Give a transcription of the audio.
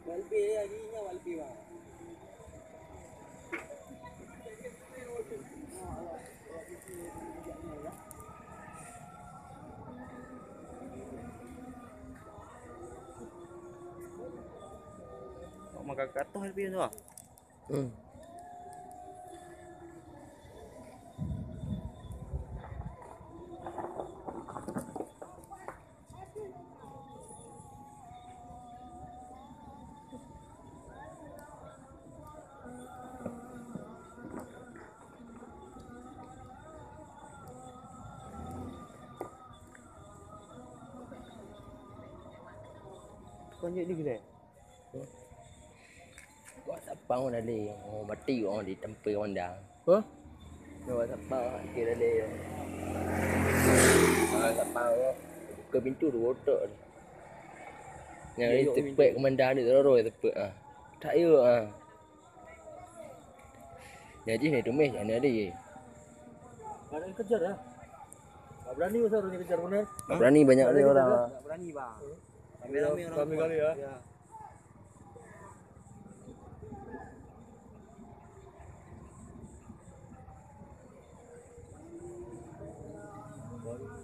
Walpi lagi nya walpi bang. Makan katuh walpi tu. Kau ni gila. Buat sapang dah le. Oh mati orang di tempat orang dah. Hah? Buat sapang kira le. Sapang buka pintu tu otak ni. Yang tepat komandan ni terus tepat ah. Tak ya ah. Jadi ni tumis jangan ada je. Ada yang kejar dah. Tak berani pasal orang yang kejar benar. Berani banyak ni orang. Tak berani bang. Rame-rame orang. Kami kali ya. Ya.